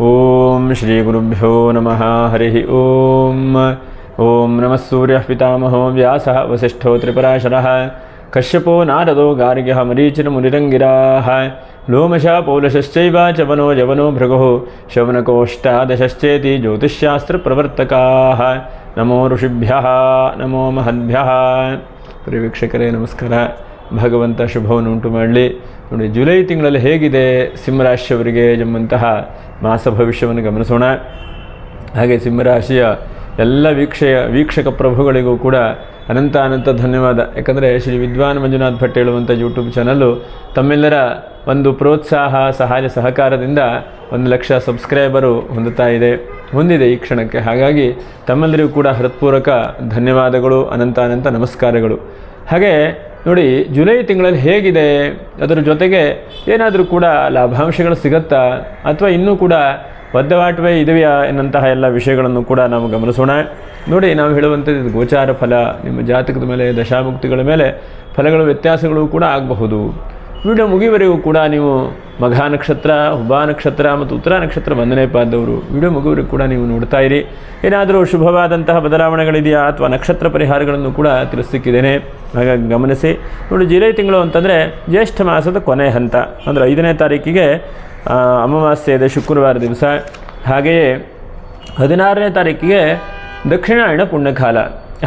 ಓಂ ಶ್ರೀ ಗುರುಭ್ಯೋ ನಮಃ ಹರಿ ಓಂ. ಓಂ ನಮಃ ಸೂರ್ಯಃ ಪಿತಾಮಹೋ ವ್ಯಾಸಃ ವಸಿಷ್ಠೋ ತ್ರಿಪರಾಶರಃ ಕಶ್ಯಪೋ ನಾರದೋ ಗಾರ್ಗ್ಯಃ ಮರೀಚಿರ ಮುನಿರಂಗಿರಾಃ ಲೋಮಶಃ ಪೌಲಶಶ್ಚೈವ ಚವನೋ ಯವನೋ ಭೃಗುಃ ಶೌನಕೋಷ್ಟಾದಶಶ್ಚೇತಿ ಜ್ಯೋತಿಷ್ಶಾಸ್ತ್ರಪ್ರವರ್ತಕಾಃ. ನಮೋ ಋಷಿಭ್ಯಃ ನಮೋ ಮಹದ್ಭ್ಯಃ. ವೀಕ್ಷಕರೇ ನಮಸ್ಕಾರ. ಭಗವಂತ ಶುಭವನ್ನು ಉಂಟು ಮಾಡಲಿ. ನೋಡಿ, ಜುಲೈ ತಿಂಗಳಲ್ಲಿ ಹೇಗಿದೆ ಸಿಂಹರಾಶಿಯವರಿಗೆ ಎಂಬಂತಹ ಮಾಸ ಭವಿಷ್ಯವನ್ನು ಗಮನಿಸೋಣ. ಹಾಗೆ ಸಿಂಹರಾಶಿಯ ಎಲ್ಲ ವೀಕ್ಷಕ ಪ್ರಭುಗಳಿಗೂ ಕೂಡ ಅನಂತ ಧನ್ಯವಾದ. ಯಾಕಂದರೆ ಶ್ರೀ ವಿದ್ವಾನ್ ಮಂಜುನಾಥ್ ಭಟ್ ಹೇಳುವಂಥ ಯೂಟ್ಯೂಬ್ ಚಾನಲ್ಲು ತಮ್ಮೆಲ್ಲರ ಒಂದು ಪ್ರೋತ್ಸಾಹ ಸಹಾಯ ಸಹಕಾರದಿಂದ 1,00,000 ಸಬ್ಸ್ಕ್ರೈಬರು ಹೊಂದಿದೆ ಈ ಕ್ಷಣಕ್ಕೆ. ಹಾಗಾಗಿ ತಮ್ಮೆಲ್ಲರಿಗೂ ಕೂಡ ಹೃತ್ಪೂರ್ವಕ ಧನ್ಯವಾದಗಳು, ಅನಂತ ನಮಸ್ಕಾರಗಳು. ಹಾಗೆ ನೋಡಿ, ಜುಲೈ ತಿಂಗಳಲ್ಲಿ ಹೇಗಿದೆ, ಅದರ ಜೊತೆಗೆ ಏನಾದರೂ ಕೂಡ ಲಾಭಾಂಶಗಳು ಸಿಗುತ್ತಾ ಅಥವಾ ಇನ್ನೂ ಕೂಡ ಬದ್ಧವಾಟವೇ ಇದೆಯಾ ಎನ್ನುವಂತಹ ಎಲ್ಲ ವಿಷಯಗಳನ್ನು ಕೂಡ ನಾವು ಗಮನಿಸೋಣ. ನೋಡಿ, ನಾವು ಹೇಳುವಂಥದ್ದು ಗೋಚಾರ ಫಲ. ನಿಮ್ಮ ಜಾತಕದ ಮೇಲೆ, ದಶಾಮುಕ್ತಿಗಳ ಮೇಲೆ ಫಲಗಳು ವ್ಯತ್ಯಾಸಗಳು ಕೂಡ ಆಗಬಹುದು. ವಿಡಿಯೋ ಮುಗಿಯುವವರೆಗೂ ಕೂಡ ನೀವು ಮಘ ನಕ್ಷತ್ರ, ಹುಬ್ಬ ನಕ್ಷತ್ರ ಮತ್ತು ಉತ್ತರ ನಕ್ಷತ್ರ 1ನೇ ಪಾದದವರು ವಿಡಿಯೋ ಮುಗಿಯುವವರೆಗೂ ಕೂಡ ನೀವು ನೋಡ್ತಾ ಇರಿ. ಏನಾದರೂ ಶುಭವಾದಂತಹ ಬದಲಾವಣೆಗಳಿದೆಯಾ ಅಥವಾ ನಕ್ಷತ್ರ ಪರಿಹಾರಗಳನ್ನು ಕೂಡ ತಿಳಿಸಿಕ್ಕಿದ್ದೇನೆ, ಹಾಗಾಗಿ ಗಮನಿಸಿ. ನೋಡಿ, ಜುಲೈ ತಿಂಗಳು ಅಂತಂದರೆ ಜ್ಯೇಷ್ಠ ಮಾಸದ ಕೊನೆ ಹಂತ, ಅಂದರೆ 5ನೇ ತಾರೀಕಿಗೆ ಅಮಾವಾಸ್ಯೆ ಇದೆ, ಶುಕ್ರವಾರ ದಿವಸ. ಹಾಗೆಯೇ 16ನೇ ತಾರೀಕಿಗೆ ದಕ್ಷಿಣಾಯಣ ಪುಣ್ಯಕಾಲ.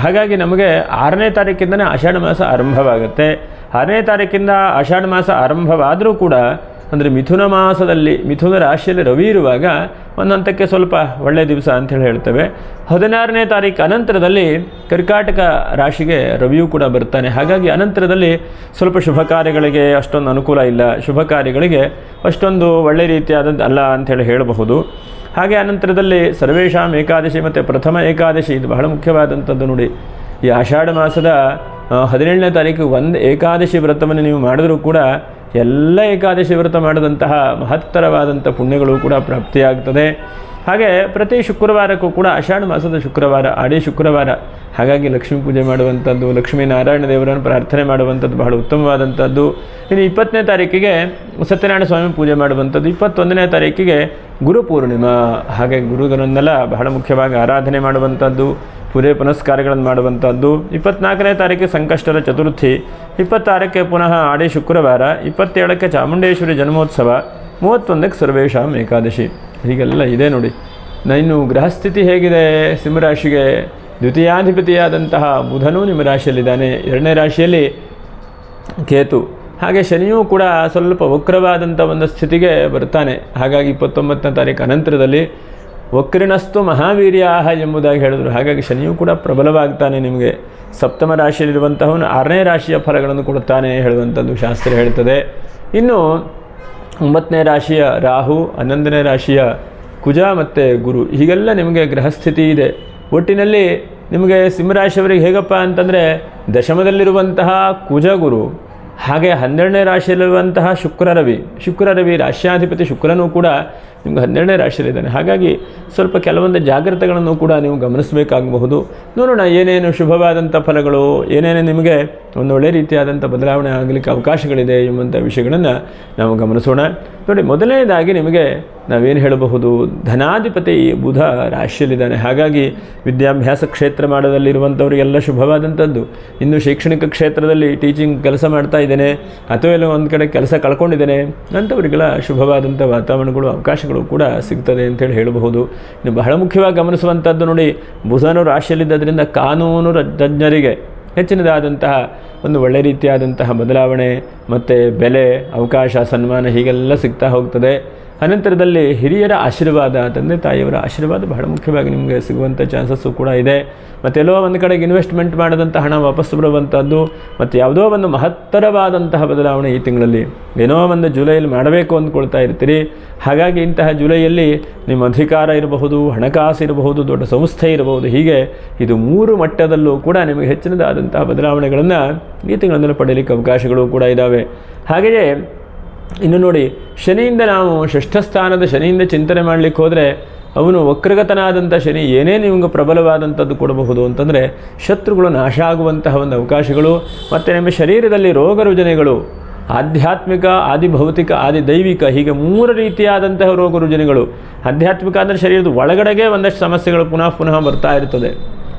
ಹಾಗಾಗಿ ನಮಗೆ 6ನೇ ತಾರೀಕಿಂದನೇ ಆಷಾಢ ಮಾಸ ಆರಂಭವಾಗುತ್ತೆ. 6ನೇ ತಾರೀಕಿಂದ ಆಷಾಢ ಮಾಸ ಆರಂಭವಾದರೂ ಕೂಡ ಅಂದರೆ ಮಿಥುನ ರಾಶಿಯಲ್ಲಿ ರವಿ ಇರುವಾಗ ಒಂದು ಹಂತಕ್ಕೆ ಸ್ವಲ್ಪ ಒಳ್ಳೆಯ ದಿವಸ ಅಂಥೇಳಿ ಹೇಳ್ತೇವೆ. 16ನೇ ತಾರೀಕು ಅನಂತರದಲ್ಲಿ ಕರ್ಕಾಟಕ ರಾಶಿಗೆ ರವಿಯೂ ಕೂಡ ಬರ್ತಾನೆ. ಹಾಗಾಗಿ ಅನಂತರದಲ್ಲಿ ಸ್ವಲ್ಪ ಶುಭ ಕಾರ್ಯಗಳಿಗೆ ಅಷ್ಟೊಂದು ಅನುಕೂಲ ಇಲ್ಲ, ಶುಭ ಕಾರ್ಯಗಳಿಗೆ ಅಷ್ಟೊಂದು ಒಳ್ಳೆಯ ರೀತಿಯಾದದ್ದು ಅಲ್ಲ ಅಂಥೇಳಿ ಹೇಳಬಹುದು. ಹಾಗೆ ಅನಂತರದಲ್ಲಿ ಸರ್ವೇಷಾಂ ಏಕಾದಶಿ ಮತ್ತು ಪ್ರಥಮ ಏಕಾದಶಿ, ಇದು ಬಹಳ ಮುಖ್ಯವಾದಂಥದ್ದು. ನೋಡಿ, ಈ ಆಷಾಢ ಮಾಸದ 17ನೇ ತಾರೀಕು ಒಂದು ಏಕಾದಶಿ ವ್ರತವನ್ನು ನೀವು ಮಾಡಿದ್ರೂ ಕೂಡ ಎಲ್ಲ ಏಕಾದಶಿ ವ್ರತ ಮಾಡಿದಂತಹ ಮಹತ್ತರವಾದಂಥ ಪುಣ್ಯಗಳು ಕೂಡ ಪ್ರಾಪ್ತಿಯಾಗ್ತದೆ. ಹಾಗೆ ಪ್ರತಿ ಶುಕ್ರವಾರಕ್ಕೂ ಕೂಡ ಆಷಾಢ ಮಾಸದ ಶುಕ್ರವಾರ, ಆಡಿ ಶುಕ್ರವಾರ, ಹಾಗಾಗಿ ಲಕ್ಷ್ಮೀ ಪೂಜೆ ಮಾಡುವಂಥದ್ದು, ಲಕ್ಷ್ಮೀನಾರಾಯಣ ದೇವರನ್ನು ಪ್ರಾರ್ಥನೆ ಮಾಡುವಂಥದ್ದು ಬಹಳ ಉತ್ತಮವಾದಂಥದ್ದು. ಇನ್ನು 20ನೇ ತಾರೀಕಿಗೆ ಸತ್ಯನಾರಾಯಣ ಸ್ವಾಮಿ ಪೂಜೆ ಮಾಡುವಂಥದ್ದು, 21ನೇ ತಾರೀಕಿಗೆ ಗುರು ಪೂರ್ಣಿಮಾ. ಹಾಗೆ ಗುರುಗಳನ್ನೆಲ್ಲ ಬಹಳ ಮುಖ್ಯವಾಗಿ ಆರಾಧನೆ ಮಾಡುವಂಥದ್ದು, ಪೂಜೆ ಪುನಸ್ಕಾರಗಳನ್ನು ಮಾಡುವಂಥದ್ದು. 24ನೇ ತಾರೀಕಿಗೆ ಸಂಕಷ್ಟರ ಚತುರ್ಥಿ, 26ಕ್ಕೆ ಪುನಃ ಆಡಿ ಶುಕ್ರವಾರ, 27ಕ್ಕೆ ಚಾಮುಂಡೇಶ್ವರಿ ಜನ್ಮೋತ್ಸವ, 31ಕ್ಕೆ ಸರ್ವೇಷಾಂ ಏಕಾದಶಿ. ಹೀಗೆಲ್ಲ ಇದೆ ನೋಡಿ. ಇನ್ನು ಗ್ರಹಸ್ಥಿತಿ ಹೇಗಿದೆ ಸಿಂಹರಾಶಿಗೆ? ದ್ವಿತೀಯಾಧಿಪತಿಯಾದಂತಹ ಬುಧನೂ ನಿಮ್ಮ ರಾಶಿಯಲ್ಲಿದ್ದಾನೆ, 2ನೇ ರಾಶಿಯಲ್ಲಿ ಕೇತು. ಹಾಗೆ ಶನಿಯೂ ಕೂಡ ಸ್ವಲ್ಪ ವಕ್ರವಾದಂಥ ಒಂದು ಸ್ಥಿತಿಗೆ ಬರ್ತಾನೆ. ಹಾಗಾಗಿ 29ನೇ ತಾರೀಕು ಅನಂತರದಲ್ಲಿ ವಕ್ರಿಣಸ್ತು ಮಹಾವೀರ್ಯಾಹ ಎಂಬುದಾಗಿ ಹೇಳಿದರು. ಹಾಗಾಗಿ ಶನಿಯೂ ಕೂಡ ಪ್ರಬಲವಾಗ್ತಾನೆ. ನಿಮಗೆ ಸಪ್ತಮ ರಾಶಿಯಲ್ಲಿರುವಂತಹವನು 6ನೇ ರಾಶಿಯ ಫಲಗಳನ್ನು ಕೊಡುತ್ತಾನೆ ಹೇಳುವಂಥದ್ದು ಶಾಸ್ತ್ರ ಹೇಳ್ತದೆ. ಇನ್ನು 9ನೇ ರಾಶಿಯ ರಾಹು, 11ನೇ ರಾಶಿಯ ಕುಜ ಮತ್ತು ಗುರು, ಹೀಗೆಲ್ಲ ನಿಮಗೆ ಗ್ರಹಸ್ಥಿತಿ ಇದೆ. ಒಟ್ಟಿನಲ್ಲಿ ನಿಮಗೆ ಸಿಂಹರಾಶಿಯವರಿಗೆ ಹೇಗಪ್ಪ ಅಂತಂದರೆ ದಶಮದಲ್ಲಿರುವಂತಹ ಕುಜ ಗುರು, ಹಾಗೆ 12ನೇ ರಾಶಿಯಲ್ಲಿರುವಂತಹ ಶುಕ್ರ ರವಿ ರಾಶ್ಯಾಧಿಪತಿ ಶುಕ್ರನೂ ಕೂಡ ನಿಮ್ಗೆ 12ನೇ ರಾಶಿಯಲ್ಲಿದ್ದಾನೆ. ಹಾಗಾಗಿ ಸ್ವಲ್ಪ ಕೆಲವೊಂದು ಜಾಗ್ರತೆಗಳನ್ನು ಕೂಡ ನೀವು ಗಮನಿಸಬೇಕಾಗಬಹುದು. ನೋಡೋಣ ಏನೇನು ಶುಭವಾದಂಥ ಫಲಗಳು, ಏನೇನು ನಿಮಗೆ ಒಂದು ಒಳ್ಳೆಯ ರೀತಿಯಾದಂಥ ಬದಲಾವಣೆ ಆಗಲಿಕ್ಕೆ ಅವಕಾಶಗಳಿದೆ ಎಂಬಂಥ ವಿಷಯಗಳನ್ನು ನಾವು ಗಮನಿಸೋಣ. ನೋಡಿ, ಮೊದಲನೇದಾಗಿ ನಿಮಗೆ ನಾವೇನು ಹೇಳಬಹುದು, ಧನಾಧಿಪತಿ ಬುಧ ರಾಶಿಯಲ್ಲಿದ್ದಾನೆ. ಹಾಗಾಗಿ ವಿದ್ಯಾಭ್ಯಾಸ ಕ್ಷೇತ್ರ ಮಾಡೋದಲ್ಲಿರುವಂಥವರಿಗೆಲ್ಲ ಶುಭವಾದಂಥದ್ದು. ಇನ್ನು ಶೈಕ್ಷಣಿಕ ಕ್ಷೇತ್ರದಲ್ಲಿ ಟೀಚಿಂಗ್ ಕೆಲಸ ಮಾಡ್ತಾ ಇದ್ದೇನೆ ಅಥವಾ ಎಲ್ಲ ಒಂದು ಕಡೆ ಕೆಲಸ ಕಳ್ಕೊಂಡಿದ್ದೇನೆ ಅಂಥವರಿಗೆಲ್ಲ ಶುಭವಾದಂಥ ವಾತಾವರಣಗಳು, ಅವಕಾಶಗಳು ಕೂಡ ಸಿಗ್ತದೆ ಅಂತೇಳಿ ಹೇಳಬಹುದು. ಇನ್ನು ಬಹಳ ಮುಖ್ಯವಾಗಿ ಗಮನಿಸುವಂಥದ್ದು ನೋಡಿ, ಬುಧನು ರಾಶಿಯಲ್ಲಿದ್ದರಿಂದ ಕಾನೂನು ತಜ್ಞರಿಗೆ ಹೆಚ್ಚಿನದಾದಂತಹ ಒಂದು ಒಳ್ಳೆಯ ರೀತಿಯಾದಂತಹ ಬದಲಾವಣೆ ಮತ್ತು ಬೆಲೆ, ಅವಕಾಶ, ಸನ್ಮಾನ ಹೀಗೆಲ್ಲ ಸಿಗ್ತಾ ಹೋಗ್ತದೆ. ಅನಂತರದಲ್ಲಿ ಹಿರಿಯರ ಆಶೀರ್ವಾದ, ತಂದೆ ತಾಯಿಯವರ ಆಶೀರ್ವಾದ ಬಹಳ ಮುಖ್ಯವಾಗಿ ನಿಮಗೆ ಸಿಗುವಂಥ ಚಾನ್ಸಸ್ಸು ಕೂಡ ಇದೆ. ಮತ್ತೆಲ್ಲೋ ಒಂದು ಕಡೆಗೆ ಇನ್ವೆಸ್ಟ್ಮೆಂಟ್ ಮಾಡಿದಂಥ ಹಣ ವಾಪಸ್ ಬರುವಂಥದ್ದು ಮತ್ತು ಯಾವುದೋ ಒಂದು ಮಹತ್ತರವಾದಂತಹ ಬದಲಾವಣೆ ಈ ತಿಂಗಳಲ್ಲಿ ಏನೋ ಒಂದು ಜುಲೈಯಲ್ಲಿ ಮಾಡಬೇಕು ಅಂದ್ಕೊಳ್ತಾ ಇರ್ತೀರಿ. ಹಾಗಾಗಿ ಇಂತಹ ಜುಲೈಯಲ್ಲಿ ನಿಮ್ಮ ಅಧಿಕಾರ ಇರಬಹುದು, ಹಣಕಾಸು ಇರಬಹುದು, ದೊಡ್ಡ ಸಂಸ್ಥೆ ಇರಬಹುದು, ಹೀಗೆ ಇದು 3 ಮಟ್ಟದಲ್ಲೂ ಕೂಡ ನಿಮಗೆ ಹೆಚ್ಚಿನದಾದಂತಹ ಬದಲಾವಣೆಗಳನ್ನು ಈ ತಿಂಗಳಲ್ಲಿ ಪಡೆಯಲಿಕ್ಕೆ ಅವಕಾಶಗಳು ಕೂಡ ಇದ್ದಾವೆ. ಹಾಗೆಯೇ ಇನ್ನು ನೋಡಿ, ಶನಿಯಿಂದ ನಾವು ಷಷ್ಠ ಸ್ಥಾನದ ಶನಿಯಿಂದ ಚಿಂತನೆ ಮಾಡಲಿಕ್ಕೆ ಹೋದರೆ ಅವನು ವಕ್ರಗತನಾದಂಥ ಶನಿ ಏನೇ ನಿಮಗೆ ಪ್ರಬಲವಾದಂಥದ್ದು ಕೊಡಬಹುದು ಅಂತಂದರೆ ಶತ್ರುಗಳು ನಾಶ ಆಗುವಂತಹ ಒಂದು ಅವಕಾಶಗಳು ಮತ್ತು ನಿಮ್ಮ ಶರೀರದಲ್ಲಿ ರೋಗ ರುಜಿನಗಳು ಆಧ್ಯಾತ್ಮಿಕ, ಆದಿಭೌತಿಕ, ಆದಿದೈವಿಕ, ಹೀಗೆ 3 ರೀತಿಯಾದಂತಹ ರೋಗ ರುಜಿನಗಳು. ಆಧ್ಯಾತ್ಮಿಕ ಅಂದರೆ ಶರೀರದ ಒಳಗಡೆಗೆ ಒಂದಷ್ಟು ಸಮಸ್ಯೆಗಳು ಪುನಃ ಪುನಃ ಬರ್ತಾ ಇರ್ತದೆ.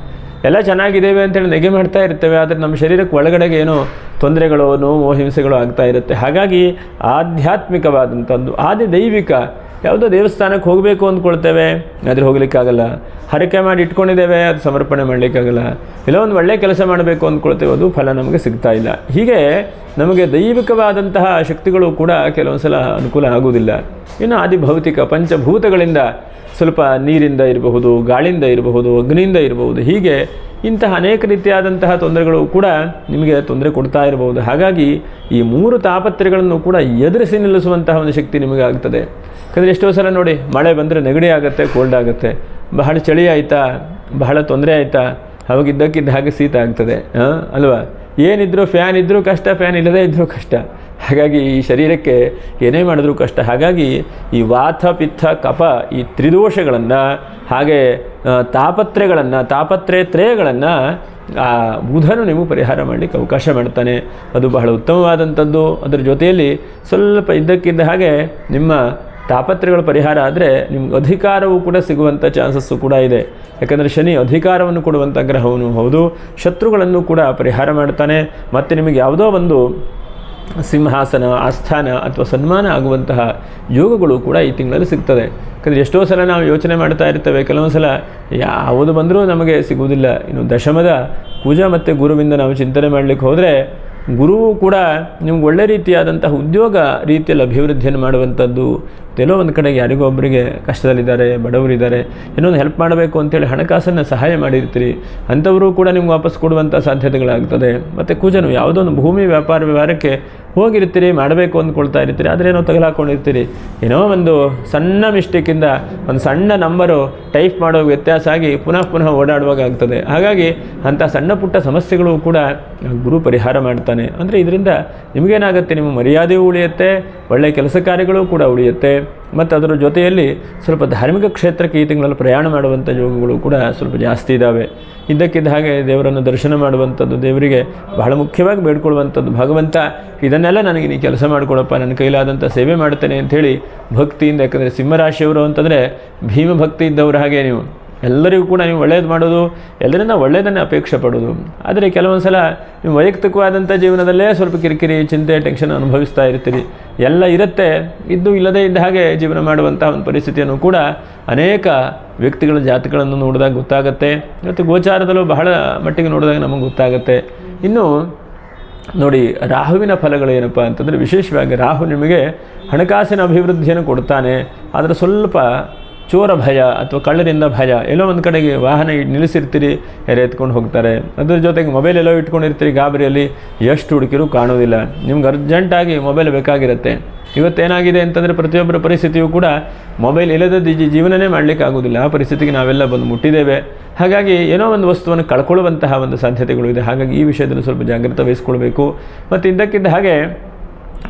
ಎಲ್ಲ ಚೆನ್ನಾಗಿದ್ದೇವೆ ಅಂತೇಳಿ ನೆಗೆ ಮಾಡ್ತಾ ಇರ್ತೇವೆ, ಆದರೆ ನಮ್ಮ ಶರೀರಕ್ಕೆ ಒಳಗಡೆಗೆ ಏನೋ ತೊಂದರೆಗಳು, ನೋವು, ಹಿಂಸೆಗಳು ಆಗ್ತಾ ಇರುತ್ತೆ. ಹಾಗಾಗಿ ಆಧ್ಯಾತ್ಮಿಕವಾದಂಥದ್ದು. ಆದಿದೈವಿಕ, ಯಾವುದೋ ದೇವಸ್ಥಾನಕ್ಕೆ ಹೋಗಬೇಕು ಅಂದ್ಕೊಳ್ತೇವೆ, ಆದರೆ ಹೋಗ್ಲಿಕ್ಕಾಗಲ್ಲ. ಹರಕೆ ಮಾಡಿ ಇಟ್ಕೊಂಡಿದ್ದೇವೆ, ಅದು ಸಮರ್ಪಣೆ ಮಾಡಲಿಕ್ಕಾಗಲ್ಲ. ಎಲ್ಲೋ ಒಂದು ಒಳ್ಳೆಯ ಕೆಲಸ ಮಾಡಬೇಕು ಅಂದ್ಕೊಳ್ತೇವೆ, ಅದು ಫಲ ನಮಗೆ ಸಿಗ್ತಾ ಇಲ್ಲ. ಹೀಗೆ ನಮಗೆ ದೈವಿಕವಾದಂತಹ ಶಕ್ತಿಗಳು ಕೂಡ ಕೆಲವೊಂದು ಸಲ ಅನುಕೂಲ ಆಗುವುದಿಲ್ಲ. ಇನ್ನು ಆದಿಭೌತಿಕ, ಪಂಚಭೂತಗಳಿಂದ, ಸ್ವಲ್ಪ ನೀರಿಂದ ಇರಬಹುದು, ಗಾಳಿಯಿಂದ ಇರಬಹುದು, ಅಗ್ನಿಯಿಂದ ಇರಬಹುದು, ಹೀಗೆ ಇಂತಹ ಅನೇಕ ರೀತಿಯಾದಂತಹ ತೊಂದರೆಗಳು ಕೂಡ ನಿಮಗೆ ತೊಂದರೆ ಕೊಡ್ತಾ ಇರಬಹುದು. ಹಾಗಾಗಿ ಈ 3 ತಾಪತ್ರೆಗಳನ್ನು ಕೂಡ ಎದುರಿಸಿ ನಿಲ್ಲಿಸುವಂತಹ ಒಂದು ಶಕ್ತಿ ನಿಮಗೆ ಆಗ್ತದೆ. ಯಾಕಂದರೆ ಎಷ್ಟೋ ಸಲ ನೋಡಿ, ಮಳೆ ಬಂದರೆ ನೆಗಡಿ ಆಗುತ್ತೆ, ಕೋಲ್ಡ್ ಆಗುತ್ತೆ. ಬಹಳ ಚಳಿ ಆಯಿತಾ, ಬಹಳ ತೊಂದರೆ ಆಯಿತಾ, ಅವಾಗಿದ್ದಕ್ಕಿದ್ದ ಹಾಗೆ ಶೀತ ಆಗ್ತದೆ ಅಲ್ವಾ. ಏನಿದ್ರೂ ಫ್ಯಾನ್ ಇದ್ದರೂ ಕಷ್ಟ, ಫ್ಯಾನ್ ಇಲ್ಲದೇ ಇದ್ದರೂ ಕಷ್ಟ. ಹಾಗಾಗಿ ಈ ಶರೀರಕ್ಕೆ ಏನೇ ಮಾಡಿದ್ರೂ ಕಷ್ಟ. ಹಾಗಾಗಿ ಈ ವಾತ, ಪಿತ್ತ, ಕಫ, ಈ ತ್ರಿದೋಷಗಳನ್ನು, ಹಾಗೆ ತಾಪತ್ರಯಗಳನ್ನು ಆ ಬುಧನು ನೀವು ಪರಿಹಾರ ಮಾಡಲಿಕ್ಕೆ ಅವಕಾಶ ಮಾಡ್ತಾನೆ. ಅದು ಬಹಳ ಉತ್ತಮವಾದಂಥದ್ದು. ಅದರ ಜೊತೆಯಲ್ಲಿ ಸ್ವಲ್ಪ ಇದ್ದಕ್ಕಿದ್ದ ಹಾಗೆ ನಿಮ್ಮ ತಾಪತ್ರಯಗಳ ಪರಿಹಾರ ಆದರೆ ನಿಮ್ಗೆ ಅಧಿಕಾರವೂ ಕೂಡ ಸಿಗುವಂಥ ಚಾನ್ಸಸ್ಸು ಕೂಡ ಇದೆ. ಯಾಕಂದರೆ ಶನಿ ಅಧಿಕಾರವನ್ನು ಕೊಡುವಂಥ ಗ್ರಹವೂ ಹೌದು. ಶತ್ರುಗಳನ್ನು ಕೂಡ ಪರಿಹಾರ ಮಾಡ್ತಾನೆ. ಮತ್ತು ನಿಮಗೆ ಯಾವುದೋ ಒಂದು ಸಿಂಹಾಸನ, ಆಸ್ಥಾನ ಅಥವಾ ಸನ್ಮಾನ ಆಗುವಂತಹ ಯೋಗಗಳು ಕೂಡ ಈ ತಿಂಗಳಲ್ಲಿ ಸಿಗ್ತದೆ. ಯಾಕಂದರೆ ಎಷ್ಟೋ ಸಲ ನಾವು ಯೋಚನೆ ಮಾಡ್ತಾ ಇರ್ತೇವೆ, ಕೆಲವೊಂದು ಸಲ ಯಾವುದು ಬಂದರೂ ನಮಗೆ ಸಿಗುವುದಿಲ್ಲ. ಇನ್ನು ದಶಮದ ಕುಜ ಮತ್ತು ಗುರುವಿಂದ ನಾವು ಚಿಂತನೆ ಮಾಡಲಿಕ್ಕೆ ಹೋದರೆ, ಗುರುವು ಕೂಡ ನಿಮ್ಗೆ ಒಳ್ಳೆ ರೀತಿಯಾದಂತಹ ಉದ್ಯೋಗ ರೀತಿಯಲ್ಲಿ ಅಭಿವೃದ್ಧಿಯನ್ನು ಮಾಡುವಂಥದ್ದು. ಎಲ್ಲೋ ಒಂದು ಕಡೆಗೆ ಯಾರಿಗೋ ಒಬ್ಬರಿಗೆ ಕಷ್ಟದಲ್ಲಿದ್ದಾರೆ, ಬಡವರಿದ್ದಾರೆ, ಏನೋ ಒಂದು ಹೆಲ್ಪ್ ಮಾಡಬೇಕು ಅಂತೇಳಿ ಹಣಕಾಸನ್ನು ಸಹಾಯ ಮಾಡಿರ್ತೀರಿ, ಅಂಥವರು ಕೂಡ ನಿಮ್ಗೆ ವಾಪಸ್ ಕೊಡುವಂಥ ಸಾಧ್ಯತೆಗಳಾಗ್ತದೆ. ಮತ್ತು ಕುಜನು ಯಾವುದೋ ಒಂದು ಭೂಮಿ ವ್ಯಾಪಾರ ವ್ಯವಹಾರಕ್ಕೆ ಹೋಗಿರ್ತೀರಿ, ಮಾಡಬೇಕು ಅಂದ್ಕೊಳ್ತಾ ಇರ್ತೀರಿ, ಆದರೆ ಏನೋ ತಗಲಾಕೊಂಡಿರ್ತೀರಿ. ಏನೋ ಒಂದು ಸಣ್ಣ ಮಿಸ್ಟೇಕಿಂದ ಒಂದು ಸಣ್ಣ ನಂಬರು ಟೈಪ್ ಮಾಡೋ ವ್ಯತ್ಯಾಸ ಆಗಿ ಪುನಃ ಪುನಃ ಓಡಾಡುವಾಗ ಆಗ್ತದೆ. ಹಾಗಾಗಿ ಅಂಥ ಸಣ್ಣ ಪುಟ್ಟ ಸಮಸ್ಯೆಗಳು ಕೂಡ ಗುರು ಪರಿಹಾರ ಮಾಡ್ತಾನೆ. ಅಂದರೆ ಇದರಿಂದ ನಿಮಗೇನಾಗುತ್ತೆ, ನಿಮ್ಮ ಮರ್ಯಾದೆಯೂ ಉಳಿಯುತ್ತೆ, ಒಳ್ಳೆಯ ಕೆಲಸ ಕಾರ್ಯಗಳು ಕೂಡ ಉಳಿಯುತ್ತೆ. ಮತ್ತು ಅದರ ಜೊತೆಯಲ್ಲಿ ಸ್ವಲ್ಪ ಧಾರ್ಮಿಕ ಕ್ಷೇತ್ರಕ್ಕೆ ಈ ತಿಂಗಳಲ್ಲಿ ಪ್ರಯಾಣ ಮಾಡುವಂಥ ಯೋಗಗಳು ಕೂಡ ಸ್ವಲ್ಪ ಜಾಸ್ತಿ ಇದ್ದಾವೆ. ಇದ್ದಕ್ಕಿದ್ದ ಹಾಗೆ ದೇವರನ್ನು ದರ್ಶನ ಮಾಡುವಂಥದ್ದು, ದೇವರಿಗೆ ಬಹಳ ಮುಖ್ಯವಾಗಿ ಬೇಡ್ಕೊಳ್ಳುವಂಥದ್ದು, ಭಗವಂತ ಇದನ್ನೆಲ್ಲ ನನಗೆ ನೀ ಕೆಲಸ ಮಾಡಿಕೊಡಪ್ಪ, ನನ್ನ ಕೈಲಾದಂಥ ಸೇವೆ ಮಾಡ್ತೇನೆ ಅಂಥೇಳಿ ಭಕ್ತಿಯಿಂದ. ಯಾಕಂದರೆ ಸಿಂಹರಾಶಿಯವರು ಅಂತಂದರೆ ಭೀಮ ಭಕ್ತಿ ಇದ್ದವರು. ಹಾಗೆ ನೀವು ಎಲ್ಲರಿಗೂ ಕೂಡ ನೀವು ಒಳ್ಳೆಯದು ಮಾಡೋದು, ಎಲ್ಲರಿಂದ ಒಳ್ಳೆಯದನ್ನೇ ಅಪೇಕ್ಷೆ ಪಡೋದು. ಆದರೆ ಕೆಲವೊಂದು ಸಲ ನೀವು ವೈಯಕ್ತಿಕವಾದಂಥ ಜೀವನದಲ್ಲೇ ಸ್ವಲ್ಪ ಕಿರಿಕಿರಿ, ಚಿಂತೆ, ಟೆನ್ಷನ್ ಅನುಭವಿಸ್ತಾ ಇರ್ತೀರಿ. ಎಲ್ಲ ಇರುತ್ತೆ, ಇದ್ದು ಇಲ್ಲದೇ ಇದ್ದ ಹಾಗೆ ಜೀವನ ಮಾಡುವಂಥ ಒಂದು ಪರಿಸ್ಥಿತಿಯನ್ನು ಕೂಡ ಅನೇಕ ವ್ಯಕ್ತಿಗಳ ಜಾತಕಗಳನ್ನು ನೋಡಿದಾಗ ಗೊತ್ತಾಗುತ್ತೆ. ಮತ್ತು ಗೋಚಾರದಲ್ಲೂ ಬಹಳ ಮಟ್ಟಿಗೆ ನೋಡಿದಾಗ ನಮಗೆ ಗೊತ್ತಾಗುತ್ತೆ. ಇನ್ನು ನೋಡಿ, ರಾಹುವಿನ ಫಲಗಳು ಏನಪ್ಪ ಅಂತಂದರೆ, ವಿಶೇಷವಾಗಿ ರಾಹು ನಿಮಗೆ ಹಣಕಾಸಿನ ಅಭಿವೃದ್ಧಿಯನ್ನು ಕೊಡ್ತಾನೆ. ಆದರೆ ಸ್ವಲ್ಪ ಚೋರ ಭಯ ಅಥವಾ ಕಳ್ಳರಿಂದ ಭಯ. ಎಲ್ಲೋ ಒಂದು ಕಡೆಗೆ ವಾಹನ ನಿಲ್ಲಿಸಿರ್ತೀರಿ, ಯಾರು ಎತ್ಕೊಂಡು ಹೋಗ್ತಾರೆ. ಅದರ ಜೊತೆಗೆ ಮೊಬೈಲ್ ಎಲ್ಲೋ ಇಟ್ಕೊಂಡಿರ್ತೀರಿ, ಗಾಬರಿಯಲ್ಲಿ ಎಷ್ಟು ಹುಡುಕಿರೂ ಕಾಣೋದಿಲ್ಲ. ನಿಮ್ಗೆ ಅರ್ಜೆಂಟಾಗಿ ಮೊಬೈಲ್ ಬೇಕಾಗಿರುತ್ತೆ. ಇವತ್ತೇನಾಗಿದೆ ಅಂತಂದರೆ, ಪ್ರತಿಯೊಬ್ಬರ ಪರಿಸ್ಥಿತಿಯೂ ಕೂಡ ಮೊಬೈಲ್ ಇಲ್ಲದ ಜೀವನನೇ ಮಾಡಲಿಕ್ಕೆ ಆಗೋದಿಲ್ಲ. ಆ ಪರಿಸ್ಥಿತಿಗೆ ನಾವೆಲ್ಲ ಬಂದು ಮುಟ್ಟಿದ್ದೇವೆ. ಹಾಗಾಗಿ ಏನೋ ಒಂದು ವಸ್ತುವನ್ನು ಕಳ್ಕೊಳ್ಳುವಂತಹ ಒಂದು ಸಾಧ್ಯತೆಗಳು ಇದೆ. ಹಾಗಾಗಿ ಈ ವಿಷಯದಲ್ಲಿ ಸ್ವಲ್ಪ ಜಾಗ್ರತೆ ವಹಿಸ್ಕೊಳ್ಬೇಕು. ಮತ್ತು ಇದ್ದಕ್ಕಿದ್ದ ಹಾಗೆ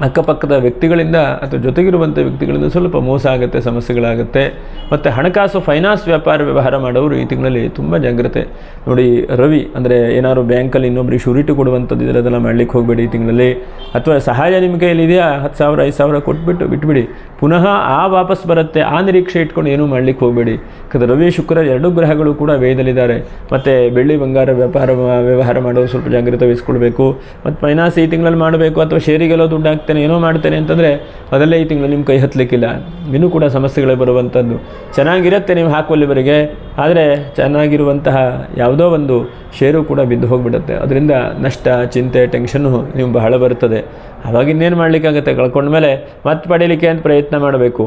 ಅಕ್ಕಪಕ್ಕದ ವ್ಯಕ್ತಿಗಳಿಂದ ಅಥವಾ ಜೊತೆಗಿರುವಂಥ ವ್ಯಕ್ತಿಗಳಿಂದ ಸ್ವಲ್ಪ ಮೋಸ ಆಗುತ್ತೆ, ಸಮಸ್ಯೆಗಳಾಗುತ್ತೆ. ಮತ್ತು ಹಣಕಾಸು, ಫೈನಾನ್ಸ್ ವ್ಯಾಪಾರ ವ್ಯವಹಾರ ಮಾಡೋರು ಈ ತಿಂಗಳಲ್ಲಿ ತುಂಬ ಜಾಗ್ರತೆ. ನೋಡಿ, ರವಿ ಅಂದರೆ ಏನಾದ್ರು ಬ್ಯಾಂಕಲ್ಲಿ ಇನ್ನೊಬ್ಬರಿಗೆ ಶ್ಯೂರಿಟಿ ಕೊಡುವಂಥದ್ದು ಇದರದೆಲ್ಲ ಮಾಡಲಿಕ್ಕೆ ಹೋಗಬೇಡಿ ಈ ತಿಂಗಳಲ್ಲಿ. ಅಥವಾ ಸಹಾಯ ನಿಮ್ಮ ಕೈಯಲ್ಲಿ ಇದೆಯಾ, 10,000 5,000 ಕೊಟ್ಬಿಟ್ಟು ಬಿಟ್ಬಿಡಿ, ಪುನಃ ವಾಪಸ್ ಬರುತ್ತೆ, ಆ ನಿರೀಕ್ಷೆ ಇಟ್ಕೊಂಡು ಏನೂ ಮಾಡಲಿಕ್ಕೆ ಹೋಗಬೇಡಿ. ಯಾಕಂದರೆ ರವಿ, ಶುಕ್ರ 2 ಗ್ರಹಗಳು ಕೂಡ ವ್ಯಯದಲ್ಲಿದ್ದಾರೆ. ಮತ್ತು ಬೆಳ್ಳಿ ಬಂಗಾರ ವ್ಯವಹಾರ ಮಾಡೋದು ಸ್ವಲ್ಪ ಜಾಗ್ರತೆ ವಹಿಸ್ಕೊಳ್ಬೇಕು. ಮತ್ತು ಫೈನಾನ್ಸ್ ಈ ತಿಂಗಳಲ್ಲಿ ಮಾಡಬೇಕು, ಅಥವಾ ಶೇರಿಗೆಲ್ಲೋ ದುಡ್ಡು ಹಾಕ್ತೇನೆ, ಏನೋ ಮಾಡ್ತೇನೆ ಅಂತಂದರೆ ಅದೆಲ್ಲ ಈ ತಿಂಗಳು ನಿಮ್ಮ ಕೈ ಹತ್ತಲಿಕ್ಕಿಲ್ಲ. ಇನ್ನೂ ಕೂಡ ಸಮಸ್ಯೆಗಳೇ ಬರುವಂಥದ್ದು. ಚೆನ್ನಾಗಿರುತ್ತೆ ನೀವು ಹಾಕುವಲ್ಲಿವರೆಗೆ, ಆದರೆ ಚೆನ್ನಾಗಿರುವಂತಹ ಯಾವುದೋ ಒಂದು ಷೇರು ಕೂಡ ಬಿದ್ದು ಹೋಗಿಬಿಡುತ್ತೆ. ಅದರಿಂದ ನಷ್ಟ, ಚಿಂತೆ, ಟೆನ್ಷನ್ನು ನೀವು ಬಹಳ ಬರ್ತದೆ. ಆವಾಗ ಇನ್ನೇನು ಮಾಡಲಿಕ್ಕಾಗತ್ತೆ, ಕಳ್ಕೊಂಡ್ಮೇಲೆ ಮತ್ತೆ ಪಡೀಲಿಕ್ಕೆ ಅಂತ ಪ್ರಯತ್ನ ಮಾಡಬೇಕು.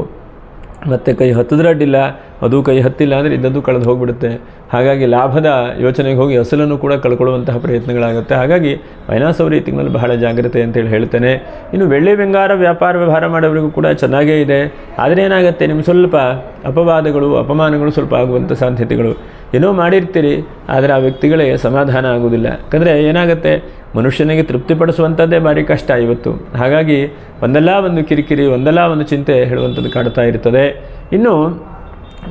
ಮತ್ತು ಕೈ ಹತ್ತಿದ್ರೆ ಅಡ್ಡಿಲ್ಲ, ಅದು ಕೈ ಹತ್ತಿಲ್ಲ ಅಂದರೆ ಇದ್ದದ್ದು ಕಳೆದು ಹೋಗಿಬಿಡುತ್ತೆ. ಹಾಗಾಗಿ ಲಾಭದ ಯೋಚನೆಗೆ ಹೋಗಿ ಅಸಲನ್ನು ಕೂಡ ಕಳ್ಕೊಳ್ಳುವಂತಹ ಪ್ರಯತ್ನಗಳಾಗುತ್ತೆ. ಹಾಗಾಗಿ ಫೈನಾನ್ಸ್ ಅವರು ಈ ತಿಂಗಳಲ್ಲಿ ಬಹಳ ಜಾಗ್ರತೆ ಅಂತೇಳಿ ಹೇಳ್ತೇನೆ. ಇನ್ನು ಬೆಳ್ಳಿ ಬಂಗಾರ ವ್ಯಾಪಾರ ವ್ಯವಹಾರ ಮಾಡೋರಿಗೂ ಕೂಡ ಚೆನ್ನಾಗೇ ಇದೆ. ಆದರೆ ಏನಾಗುತ್ತೆ, ನಿಮ್ಗೆ ಸ್ವಲ್ಪ ಅಪವಾದಗಳು, ಅಪಮಾನಗಳು ಸ್ವಲ್ಪ ಆಗುವಂಥ ಸಾಧ್ಯತೆಗಳು. ಏನೋ ಮಾಡಿರ್ತೀರಿ, ಆದರೆ ಆ ವ್ಯಕ್ತಿಗಳಿಗೆ ಸಮಾಧಾನ ಆಗೋದಿಲ್ಲ. ಯಾಕಂದರೆ ಏನಾಗುತ್ತೆ, ಮನುಷ್ಯನಿಗೆ ತೃಪ್ತಿಪಡಿಸುವಂಥದ್ದೇ ಭಾರಿ ಕಷ್ಟ ಇವತ್ತು. ಹಾಗಾಗಿ ಒಂದಲ್ಲ ಒಂದು ಕಿರಿಕಿರಿ, ಒಂದಲ್ಲ ಒಂದು ಚಿಂತೆ ಹೇಳುವಂಥದ್ದು ಕಾಡ್ತಾ ಇರ್ತದೆ. ಇನ್ನು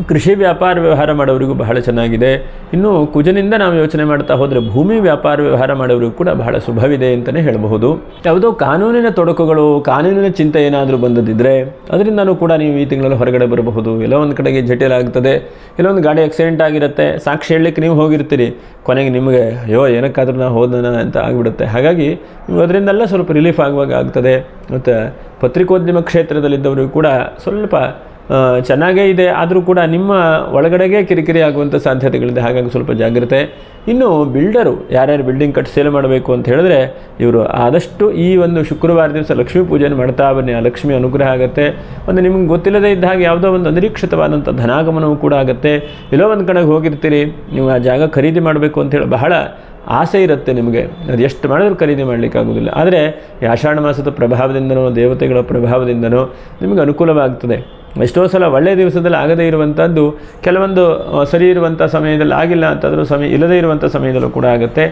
ಕೃಷಿ ವ್ಯಾಪಾರ ವ್ಯವಹಾರ ಮಾಡೋರಿಗೂ ಬಹಳ ಚೆನ್ನಾಗಿದೆ. ಇನ್ನು ಕುಜನಿಂದ ನಾವು ಯೋಚನೆ ಮಾಡ್ತಾ ಹೋದರೆ ಭೂಮಿ ವ್ಯಾಪಾರ ವ್ಯವಹಾರ ಮಾಡೋರಿಗೂ ಕೂಡ ಬಹಳ ಶುಭವಿದೆ ಅಂತಲೇ ಹೇಳಬಹುದು. ಯಾವುದೋ ಕಾನೂನಿನ ತೊಡಕುಗಳು, ಕಾನೂನಿನ ಚಿಂತೆ ಏನಾದರೂ ಬಂದದಿದ್ದರೆ ಅದರಿಂದನೂ ಕೂಡ ನೀವು ಈ ತಿಂಗಳಲ್ಲಿ ಹೊರಗಡೆ ಬರಬಹುದು. ಎಲ್ಲೋ ಒಂದು ಕಡೆಗೆ ಜಟಿಲ ಆಗ್ತದೆ, ಎಲ್ಲೊಂದು ಗಾಡಿ ಆಕ್ಸಿಡೆಂಟ್ ಆಗಿರುತ್ತೆ, ಸಾಕ್ಷಿ ಹೇಳಲಿಕ್ಕೆ ನೀವು ಹೋಗಿರ್ತೀರಿ, ಕೊನೆಗೆ ನಿಮಗೆ ಅಯ್ಯೋ ಏನಕ್ಕಾದ್ರೂ ನಾವು ಹೋದನ ಅಂತ ಆಗಿಬಿಡುತ್ತೆ. ಹಾಗಾಗಿ ನೀವು ಅದರಿಂದೆಲ್ಲ ಸ್ವಲ್ಪ ರಿಲೀಫ್ ಆಗುವಾಗ ಆಗ್ತದೆ. ಮತ್ತು ಪತ್ರಿಕೋದ್ಯಮ ಕ್ಷೇತ್ರದಲ್ಲಿದ್ದವರಿಗೂ ಕೂಡ ಸ್ವಲ್ಪ ಚೆನ್ನಾಗೇ ಇದೆ, ಆದರೂ ಕೂಡ ನಿಮ್ಮ ಒಳಗಡೆಗೆ ಕಿರಿಕಿರಿ ಆಗುವಂಥ ಸಾಧ್ಯತೆಗಳಿದೆ. ಹಾಗಾಗಿ ಸ್ವಲ್ಪ ಜಾಗ್ರತೆ. ಇನ್ನು ಬಿಲ್ಡರು ಯಾರ್ಯಾರು ಬಿಲ್ಡಿಂಗ್ ಕಟ್ಟಿ ಸೇಲ್ ಮಾಡಬೇಕು ಅಂತ ಹೇಳಿದ್ರೆ ಇವರು ಆದಷ್ಟು ಈ ಒಂದು ಶುಕ್ರವಾರ ದಿವಸ ಲಕ್ಷ್ಮೀ ಪೂಜೆಯನ್ನು ಮಾಡ್ತಾ ಬನ್ನಿ. ಆ ಲಕ್ಷ್ಮಿ ಅನುಗ್ರಹ ಆಗುತ್ತೆ. ಒಂದು ನಿಮ್ಗೆ ಗೊತ್ತಿಲ್ಲದೇ ಇದ್ದ ಹಾಗೆ ಯಾವುದೋ ಒಂದು ಅನಿರೀಕ್ಷಿತವಾದಂಥ ಧನಾಗಮನವೂ ಕೂಡ ಆಗುತ್ತೆ. ಎಲ್ಲೋ ಒಂದು ಕಡೆಗೆ ಹೋಗಿರ್ತೀರಿ, ನೀವು ಆ ಜಾಗ ಖರೀದಿ ಮಾಡಬೇಕು ಅಂತೇಳಿ ಬಹಳ ಆಸೆ ಇರುತ್ತೆ ನಿಮಗೆ, ಅದು ಎಷ್ಟು ಮಾಡಿದ್ರೂ ಖರೀದಿ ಮಾಡಲಿಕ್ಕಾಗೋದಿಲ್ಲ. ಆದರೆ ಈ ಆಷಾಢ ಮಾಸದ ಪ್ರಭಾವದಿಂದನೋ ದೇವತೆಗಳ ಪ್ರಭಾವದಿಂದನೋ ನಿಮಗೆ ಅನುಕೂಲವಾಗ್ತದೆ. ಎಷ್ಟೋ ಸಲ ಒಳ್ಳೆಯ ದಿವಸದಲ್ಲಿ ಆಗದೇ ಇರುವಂಥದ್ದು ಕೆಲವೊಂದು ಸರಿ ಇರುವಂಥ ಸಮಯದಲ್ಲಿ ಆಗಿಲ್ಲ ಅಂತಂದರೂ ಇಲ್ಲದೇ ಇರುವಂಥ ಸಮಯದಲ್ಲೂ ಕೂಡ ಆಗುತ್ತೆ.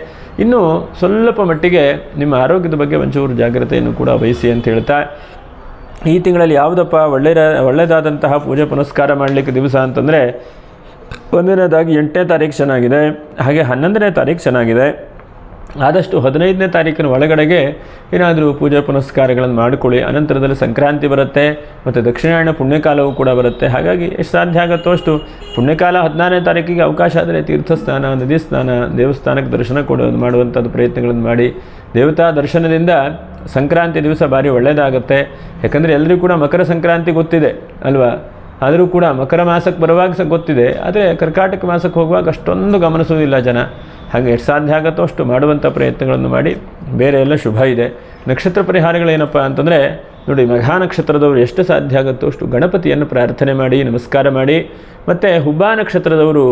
ಇನ್ನು ಸ್ವಲ್ಪ ಮಟ್ಟಿಗೆ ನಿಮ್ಮ ಆರೋಗ್ಯದ ಬಗ್ಗೆ ಒಂಚೂರು ಜಾಗ್ರತೆಯನ್ನು ಕೂಡ ವಹಿಸಿ ಅಂತ ಹೇಳ್ತಾ, ಈ ತಿಂಗಳಲ್ಲಿ ಯಾವುದಪ್ಪ ಒಳ್ಳೆಯದಾದಂತಹ ಪೂಜೆ ಪುನಸ್ಕಾರ ಮಾಡಲಿಕ್ಕೆ ದಿವಸ ಅಂತಂದರೆ, ಒಂದನೇದಾಗಿ 8ನೇ ತಾರೀಕು ಚೆನ್ನಾಗಿದೆ, ಹಾಗೆ 11ನೇ ತಾರೀಕು ಚೆನ್ನಾಗಿದೆ. ಆದಷ್ಟು 15ನೇ ತಾರೀಕಿನ ಒಳಗಡೆಗೆ ಏನಾದರೂ ಪೂಜೆ ಪುನಸ್ಕಾರಗಳನ್ನು ಮಾಡಿಕೊಳ್ಳಿ. ಅನಂತರದಲ್ಲಿ ಸಂಕ್ರಾಂತಿ ಬರುತ್ತೆ ಮತ್ತು ದಕ್ಷಿಣಾಯಣ ಪುಣ್ಯಕಾಲವೂ ಕೂಡ ಬರುತ್ತೆ. ಹಾಗಾಗಿ ಎಷ್ಟು ಸಾಧ್ಯ ಆಗುತ್ತೋ ಅಷ್ಟು ಪುಣ್ಯಕಾಲ 16ನೇ ತಾರೀಕಿಗೆ ಅವಕಾಶ ಆದರೆ ತೀರ್ಥಸ್ನಾನ, ನದಿ ಸ್ನಾನ, ದೇವಸ್ಥಾನಕ್ಕೆ ದರ್ಶನ ಮಾಡುವಂಥದ್ದು ಪ್ರಯತ್ನಗಳನ್ನು ಮಾಡಿ. ದೇವತಾ ದರ್ಶನದಿಂದ ಸಂಕ್ರಾಂತಿ ದಿವಸ ಭಾರಿ ಒಳ್ಳೆಯದಾಗುತ್ತೆ. ಯಾಕಂದರೆ ಎಲ್ಲರಿಗೂ ಕೂಡ ಮಕರ ಸಂಕ್ರಾಂತಿ ಗೊತ್ತಿದೆ ಅಲ್ವಾ, ಆದರೂ ಕೂಡ ಮಕರ ಮಾಸಕ್ಕೆ ಬರುವಾಗ ಗೊತ್ತಿದೆ, ಆದರೆ ಕರ್ಕಾಟಕ ಮಾಸಕ್ಕೆ ಹೋಗುವಾಗ ಅಷ್ಟೊಂದು ಗಮನಿಸೋದಿಲ್ಲ ಜನ. ಹಾಗೆ ಎಷ್ಟು ಸಾಧ್ಯ ಆಗುತ್ತೋ ಅಷ್ಟು ಮಾಡುವಂಥ ಪ್ರಯತ್ನಗಳನ್ನು ಮಾಡಿ. ಬೇರೆ ಎಲ್ಲ ಶುಭ ಇದೆ. ನಕ್ಷತ್ರ ಪರಿಹಾರಗಳೇನಪ್ಪ ಅಂತಂದರೆ ನೋಡಿ, ಮಘಾ ನಕ್ಷತ್ರದವರು ಎಷ್ಟು ಸಾಧ್ಯ ಆಗುತ್ತೋ ಅಷ್ಟು ಗಣಪತಿಯನ್ನು ಪ್ರಾರ್ಥನೆ ಮಾಡಿ, ನಮಸ್ಕಾರ ಮಾಡಿ. ಮತ್ತು ಹುಬ್ಬಾ ನಕ್ಷತ್ರದವರು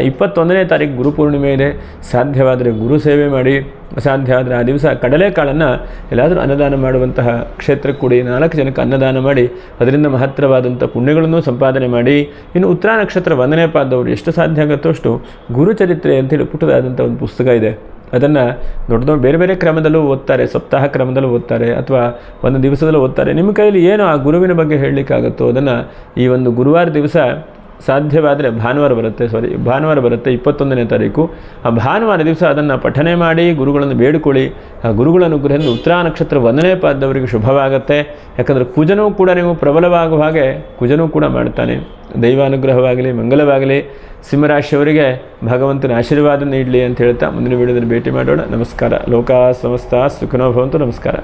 21ನೇ ತಾರೀಕು ಗುರುಪೂರ್ಣಿಮೆ ಇದೆ, ಸಾಧ್ಯವಾದರೆ ಗುರು ಸೇವೆ ಮಾಡಿ. ಅಸಾಧ್ಯ ಆದರೆ ಆ ದಿವಸ ಕಡಲೆಕಾಳನ್ನು ಎಲ್ಲಾದರೂ ಅನ್ನದಾನ ಮಾಡುವಂತಹ ಕ್ಷೇತ್ರಕ್ಕೆ ಕೂಡಿ 4 ಜನಕ್ಕೆ ಅನ್ನದಾನ ಮಾಡಿ ಅದರಿಂದ ಮಹತ್ತರವಾದಂಥ ಪುಣ್ಯಗಳನ್ನು ಸಂಪಾದನೆ ಮಾಡಿ. ಇನ್ನು ಉತ್ತರ ನಕ್ಷತ್ರ 1ನೇ ಪಾದದವರು ಎಷ್ಟು ಸಾಧ್ಯ ಆಗುತ್ತೋ ಅಷ್ಟು ಗುರುಚರಿತ್ರೆ ಅಂತೇಳಿ ಪುಟ್ಟದಾದಂಥ ಒಂದು ಪುಸ್ತಕ ಇದೆ. ಅದನ್ನು ದೊಡ್ಡ ಬೇರೆ ಬೇರೆ ಕ್ರಮದಲ್ಲೂ ಓದ್ತಾರೆ, ಸಪ್ತಾಹ ಕ್ರಮದಲ್ಲೂ ಓದ್ತಾರೆ ಅಥವಾ ಒಂದು ದಿವಸದಲ್ಲೂ ಓದ್ತಾರೆ. ನಿಮ್ಮ ಕೈಯಲ್ಲಿ ಏನು ಆ ಗುರುವಿನ ಬಗ್ಗೆ ಹೇಳಲಿಕ್ಕಾಗುತ್ತೋ ಅದನ್ನು ಈ ಒಂದು ಗುರುವಾರ ದಿವಸ ಸಾಧ್ಯವಾದರೆ ಭಾನುವಾರ ಬರುತ್ತೆ 21ನೇ ತಾರೀಕು. ಆ ಭಾನುವಾರ ದಿವಸ ಅದನ್ನು ಪಠನೆ ಮಾಡಿ ಗುರುಗಳನ್ನು ಬೇಡಿಕೊಳ್ಳಿ. ಆ ಗುರುಗಳ ಅನುಗ್ರಹದಿಂದ ಉತ್ತರ ನಕ್ಷತ್ರ 1ನೇ ಪಾದದವರಿಗೆ ಶುಭವಾಗುತ್ತೆ. ಯಾಕಂದರೆ ಕುಜನೂ ಕೂಡ ನೀವು ಪ್ರಬಲವಾಗುವ ಹಾಗೆ ಕುಜನೂ ಕೂಡ ಮಾಡ್ತಾನೆ. ದೈವಾನುಗ್ರಹವಾಗಲಿ, ಮಂಗಲವಾಗಲಿ. ಸಿಂಹರಾಶಿಯವರಿಗೆ ಭಗವಂತನ ಆಶೀರ್ವಾದ ನೀಡಲಿ ಅಂತ ಹೇಳ್ತಾ ಮುಂದಿನ ವಿಡಿಯೋದಲ್ಲಿ ಭೇಟಿ ಮಾಡೋಣ. ನಮಸ್ಕಾರ. ಲೋಕಾ ಸಮಸ್ತ ಸುಖಿನೋ ಭವಂತು. ನಮಸ್ಕಾರ.